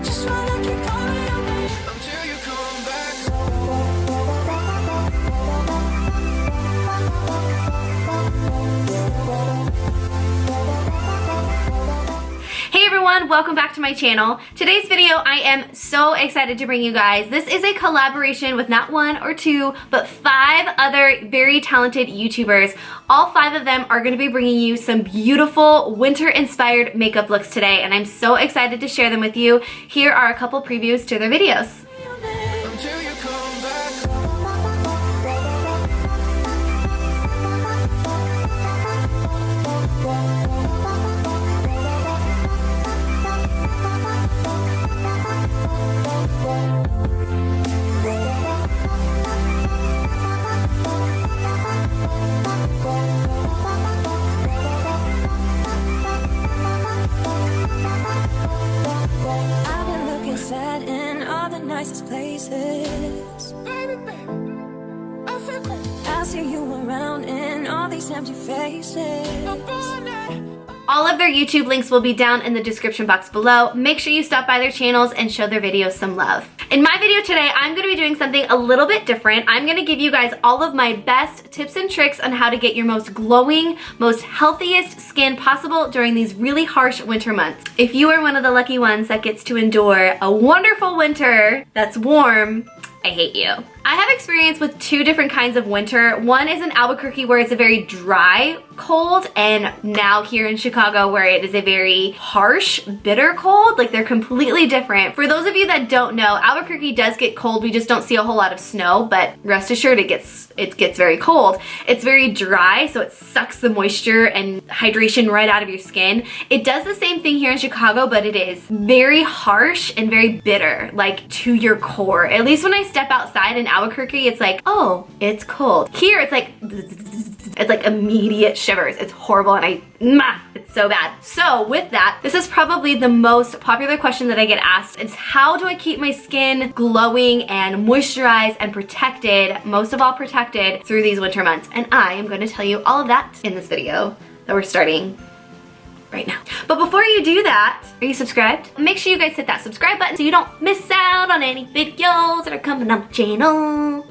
Just wanna keep calling your name until you come back. Hey everyone, welcome back to my channel. Today's video, I am so excited to bring you guys. This is a collaboration with not one or two, but 5 other very talented YouTubers. All 5 of them are going to be bringing you some beautiful winter-inspired makeup looks today, and I'm so excited to share them with you. Here are a couple previews to their videos. Until you come back. I've been looking sad in all the nicest places. Baby, I feel great. I see you around in all these empty faces. All of their YouTube links will be down in the description box below. Make sure you stop by their channels and show their videos some love. In my video today, I'm gonna be doing something a little bit different. I'm gonna give you guys all of my best tips and tricks on how to get your most glowing, most healthiest skin possible during these really harsh winter months. If you are one of the lucky ones that gets to endure a wonderful winter that's warm, I hate you. I have experience with 2 different kinds of winter. One is in Albuquerque where it's a very dry cold, and now here in Chicago where it is a very harsh, bitter cold. Like, they're completely different. For those of you that don't know, Albuquerque does get cold. We just don't see a whole lot of snow, but rest assured it gets very cold. It's very dry, so it sucks the moisture and hydration right out of your skin. It does the same thing here in Chicago, but it is very harsh and very bitter, like to your core. At least when I step outside in Albuquerque, it's like, oh, it's cold. Here, it's like immediate shivers. It's horrible, and it's so bad. So with that, this is probably the most popular question that I get asked. It's how do I keep my skin glowing and moisturized and protected, most of all protected, through these winter months? And I am going to tell you all of that in this video that we're starting right now. But before you do that, are you subscribed? Make sure you guys hit that subscribe button so you don't miss out on any videos that are coming on the channel.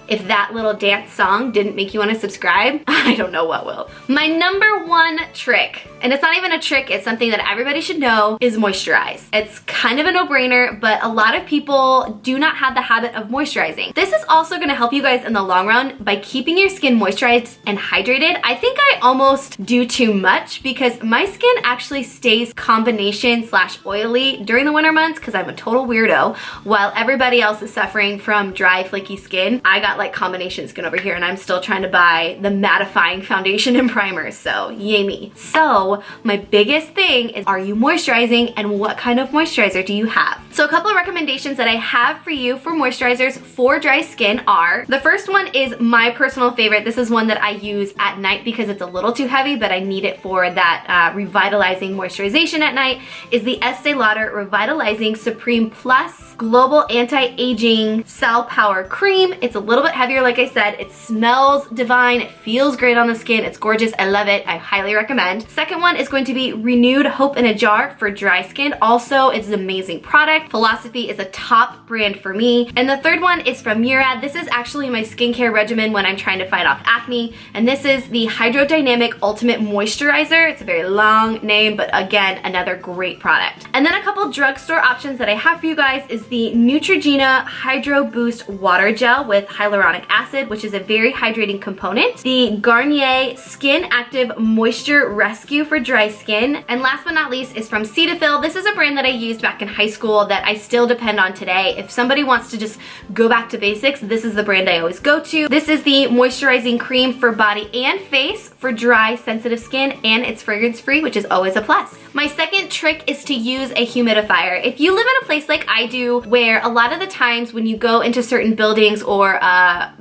If that little dance song didn't make you want to subscribe, I don't know what will. My number 1 trick, and it's not even a trick, it's something that everybody should know, is moisturize. It's kind of a no-brainer, but a lot of people do not have the habit of moisturizing. This is also going to help you guys in the long run by keeping your skin moisturized and hydrated. I think I almost do too much because my skin actually stays combination/oily during the winter months because I'm a total weirdo, while everybody else is suffering from dry, flaky skin. I got like combination skin over here, and I'm still trying to buy the mattifying foundation and primer, so yay me. So my biggest thing is, are you moisturizing, and what kind of moisturizer do you have? So a couple of recommendations that I have for you for moisturizers for dry skin are, the first one is my personal favorite. This is one that I use at night because it's a little too heavy, but I need it for that revitalizing moisturization at night, is the Estee Lauder Revitalizing Supreme Plus Global Anti-Aging Cell Power Cream. It's a little bit heavier, like I said. It smells divine. It feels great on the skin. It's gorgeous. I love it. I highly recommend. Second one is going to be Renewed Hope in a Jar for dry skin. Also, it's an amazing product. Philosophy is a top brand for me. And the third one is from Murad. This is actually my skincare regimen when I'm trying to fight off acne. And this is the Hydrodynamic Ultimate Moisturizer. It's a very long name, but again, another great product. And then a couple drugstore options that I have for you guys is the Neutrogena Hydro Boost Water Gel with hyaluronic acid, which is a very hydrating component. The Garnier Skin Active Moisture Rescue for dry skin. And last but not least is from Cetaphil. This is a brand that I used back in high school that I still depend on today. If somebody wants to just go back to basics, this is the brand I always go to. This is the moisturizing cream for body and face for dry, sensitive skin, and it's fragrance free, which is always a plus. My second trick is to use a humidifier. If you live in a place like I do, where a lot of the times when you go into certain buildings or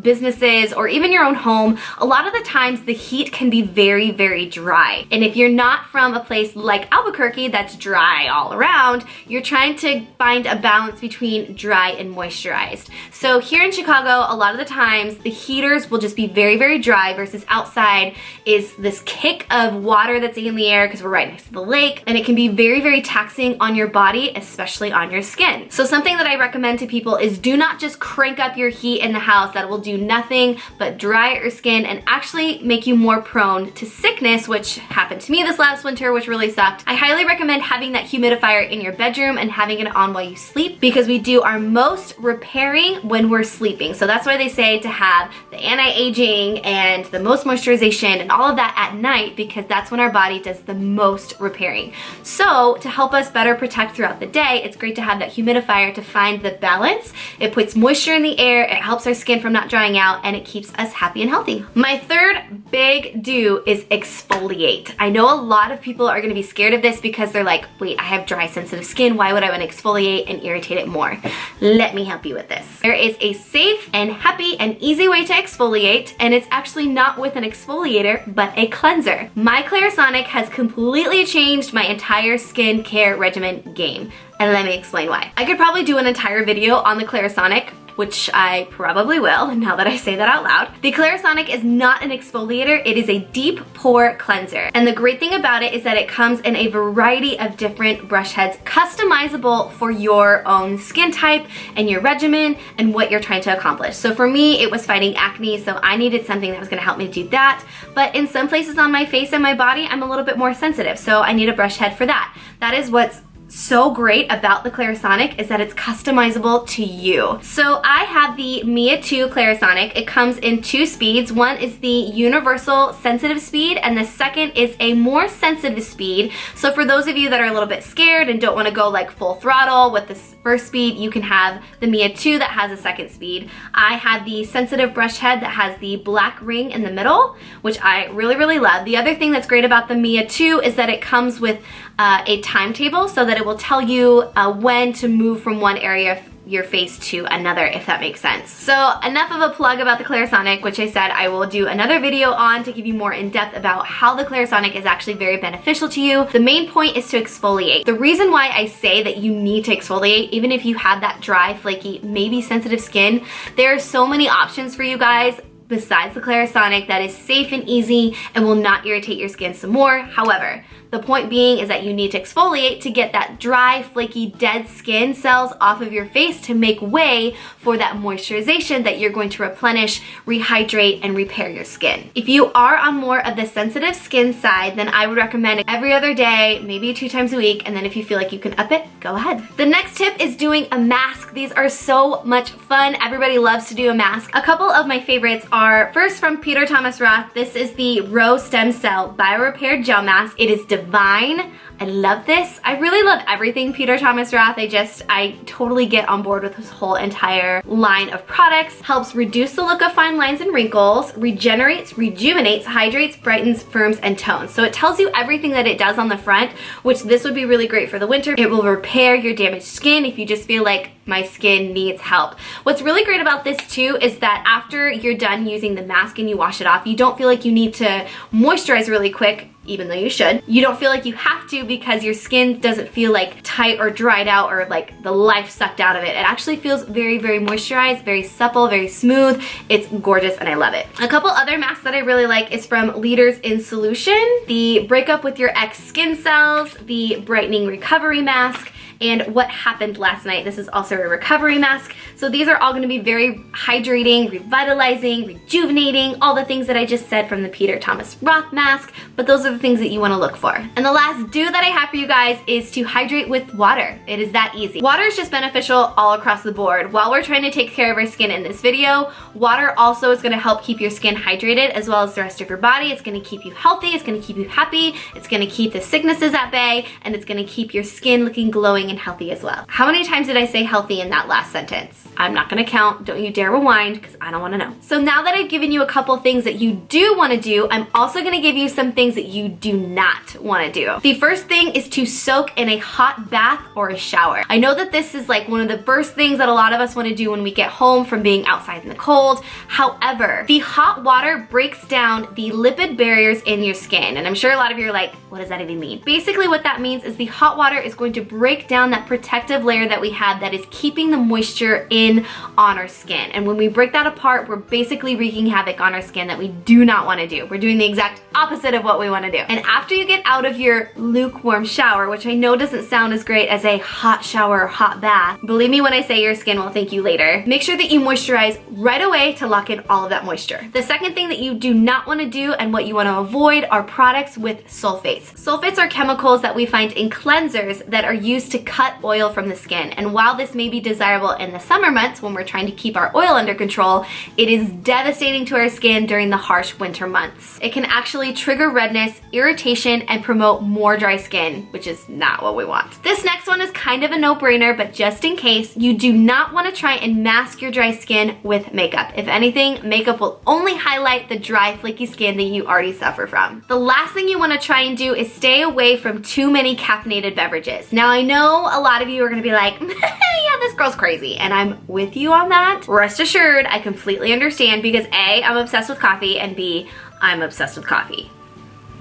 businesses or even your own home, a lot of the times the heat can be very, very dry. And if you're not from a place like Albuquerque that's dry all around, you're trying to find a balance between dry and moisturized. So here in Chicago, a lot of the times the heaters will just be very, very dry versus outside is this kick of water that's in the air because we're right next to the lake, and it can be very, very taxing on your body, especially on your skin. So something that I recommend to people is do not just crank up your heat in the house. That will do nothing but dry out your skin and actually make you more prone to sickness, which happened to me this last winter, which really sucked. I highly recommend having that humidifier in your bedroom and having it on while you sleep, because we do our most repairing when we're sleeping. So that's why they say to have the anti-aging and the most moisturization and all of that at night, because that's when our body does the most repairing. So to help us better protect throughout the day, it's great to have that humidifier to find the balance. It puts moisture in the air, it helps our skin from not drying out, and it keeps us happy and healthy. My third big do is exfoliate. I know a lot of people are gonna be scared of this because they're like, wait, I have dry sensitive skin, why would I want to exfoliate and irritate it more? Let me help you with this. There is a safe and happy and easy way to exfoliate, and it's actually not with an exfoliator, but a cleanser. My Clarisonic has completely changed my entire skincare regimen game. And let me explain why. I could probably do an entire video on the Clarisonic, which I probably will now that I say that out loud. The Clarisonic is not an exfoliator, it is a deep pore cleanser. And the great thing about it is that it comes in a variety of different brush heads, customizable for your own skin type and your regimen and what you're trying to accomplish. So for me, it was fighting acne, so I needed something that was gonna help me do that. But in some places on my face and my body, I'm a little bit more sensitive, so I need a brush head for that. That is what's so great about the Clarisonic, is that it's customizable to you. So I have the Mia 2 Clarisonic. It comes in two speeds. One is the universal sensitive speed, and the second is a more sensitive speed. So for those of you that are a little bit scared and don't want to go like full throttle with the first speed, you can have the Mia 2 that has a second speed. I have the sensitive brush head that has the black ring in the middle, which I really, really love. The other thing that's great about the Mia 2 is that it comes with a timetable, so that it will tell you when to move from one area of your face to another, if that makes sense. So enough of a plug about the Clarisonic, which I said I will do another video on to give you more in depth about how the Clarisonic is actually very beneficial to you. The main point is to exfoliate. The reason why I say that you need to exfoliate, even if you have that dry, flaky, maybe sensitive skin, there are so many options for you guys besides the Clarisonic that is safe and easy and will not irritate your skin some more. However, the point being is that you need to exfoliate to get that dry, flaky, dead skin cells off of your face to make way for that moisturization that you're going to replenish, rehydrate, and repair your skin. If you are on more of the sensitive skin side, then I would recommend every other day, maybe 2 times a week, and then if you feel like you can up it, go ahead. The next tip is doing a mask. These are so much fun. Everybody loves to do a mask. A couple of my favorites are, first from Peter Thomas Roth, this is the Rose Stem Cell Biorepair Gel Mask. It is divine. I love this. I really love everything Peter Thomas Roth. I totally get on board with his whole entire line of products. Helps reduce the look of fine lines and wrinkles, regenerates, rejuvenates, hydrates, brightens, firms, and tones. So it tells you everything that it does on the front, which this would be really great for the winter. It will repair your damaged skin if you just feel like my skin needs help. What's really great about this too is that after you're done using the mask and you wash it off, you don't feel like you need to moisturize really quick, even though you should. You don't feel like you have to because your skin doesn't feel like tight or dried out or like the life sucked out of it. It actually feels very, very moisturized, very supple, very smooth. It's gorgeous and I love it. A couple other masks that I really like is from Leaders in Solution, the Break Up With Your Ex Skin Cells, the Brightening Recovery Mask, and What Happened Last Night. This is also a recovery mask. So these are all gonna be very hydrating, revitalizing, rejuvenating, all the things that I just said from the Peter Thomas Roth mask, but those are the things that you wanna look for. And the last do that I have for you guys is to hydrate with water. It is that easy. Water is just beneficial all across the board. While we're trying to take care of our skin in this video, water also is gonna help keep your skin hydrated as well as the rest of your body. It's gonna keep you healthy, it's gonna keep you happy, it's gonna keep the sicknesses at bay, and it's gonna keep your skin looking glowing and healthy as well. How many times did I say healthy in that last sentence? I'm not gonna count. Don't you dare rewind because I don't wanna know. So now that I've given you a couple things that you do wanna do, I'm also gonna give you some things that you do not wanna do. The first thing is to soak in a hot bath or a shower. I know that this is like one of the first things that a lot of us wanna do when we get home from being outside in the cold. However, the hot water breaks down the lipid barriers in your skin. And I'm sure a lot of you are like, what does that even mean? Basically what that means is the hot water is going to break down down that protective layer that we have that is keeping the moisture in on our skin. And when we break that apart, we're basically wreaking havoc on our skin that we do not want to do. We're doing the exact opposite of what we want to do. And after you get out of your lukewarm shower, which I know doesn't sound as great as a hot shower or hot bath, believe me when I say your skin will thank you later, make sure that you moisturize right away to lock in all of that moisture. The second thing that you do not want to do and what you want to avoid are products with sulfates. Sulfates are chemicals that we find in cleansers that are used to cut oil from the skin. And while this may be desirable in the summer months when we're trying to keep our oil under control, it is devastating to our skin during the harsh winter months. It can actually trigger redness, irritation, and promote more dry skin, which is not what we want. This next one is kind of a no-brainer, but just in case, you do not want to try and mask your dry skin with makeup. If anything, makeup will only highlight the dry, flaky skin that you already suffer from. The last thing you want to try and do is stay away from too many caffeinated beverages. Now, I know a lot of you are going to be like, yeah, this girl's crazy, and I'm with you on that. Rest assured, I completely understand because A, I'm obsessed with coffee, and B, I'm obsessed with coffee.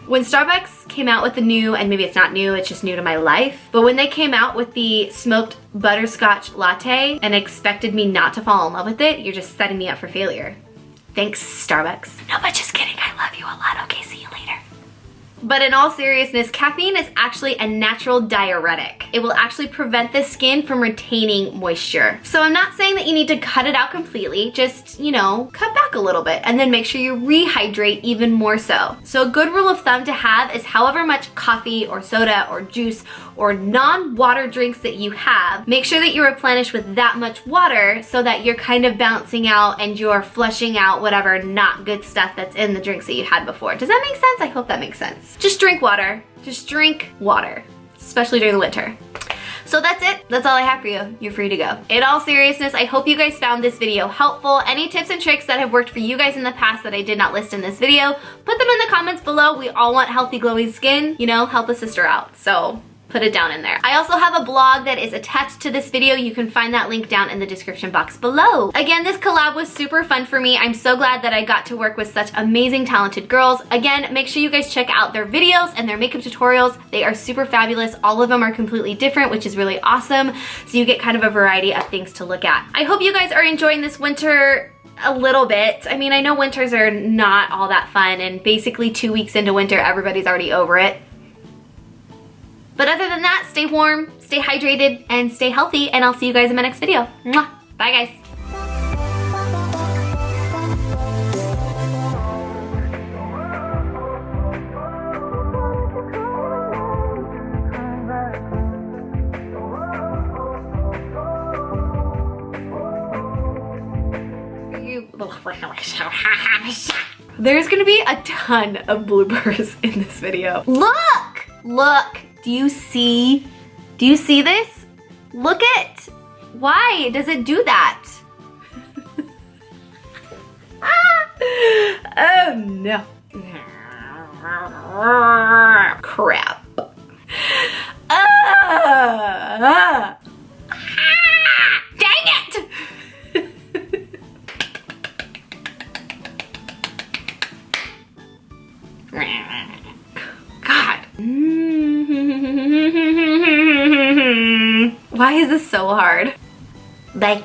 When Starbucks came out with the new, and maybe it's not new, it's just new to my life, but when they came out with the smoked butterscotch latte and expected me not to fall in love with it, you're just setting me up for failure. Thanks, Starbucks. No, but just kidding, I love you a lot. Okay, see you later. But in all seriousness, caffeine is actually a natural diuretic. It will actually prevent the skin from retaining moisture. So I'm not saying that you need to cut it out completely, just, you know, cut back a little bit and then make sure you rehydrate even more so. So a good rule of thumb to have is however much coffee or soda or juice or non-water drinks that you have, make sure that you replenish with that much water so that you're kind of balancing out and you're flushing out whatever not good stuff that's in the drinks that you had before. Does that make sense? I hope that makes sense. Just drink water. Just drink water, especially during the winter. So that's it. That's all I have for you. You're free to go. In all seriousness, I hope you guys found this video helpful. Any tips and tricks that have worked for you guys in the past that I did not list in this video, put them in the comments below. We all want healthy, glowing skin. You know, help a sister out. So put it down in there. I also have a blog that is attached to this video. You can find that link down in the description box below. Again, this collab was super fun for me. I'm so glad that I got to work with such amazing, talented girls. Again, make sure you guys check out their videos and their makeup tutorials. They are super fabulous. All of them are completely different, which is really awesome. So you get kind of a variety of things to look at. I hope you guys are enjoying this winter a little bit. I mean, I know winters are not all that fun, and basically 2 weeks into winter, everybody's already over it. But other than that, stay warm, stay hydrated, and stay healthy, and I'll see you guys in my next video. Mwah. Bye, guys. There's gonna be a ton of bloopers in this video. Look! Look! Do you see? Do you see this? Look it! Why does it do that? Oh no. Crap. Dang it! God. Why is this so hard? Bye.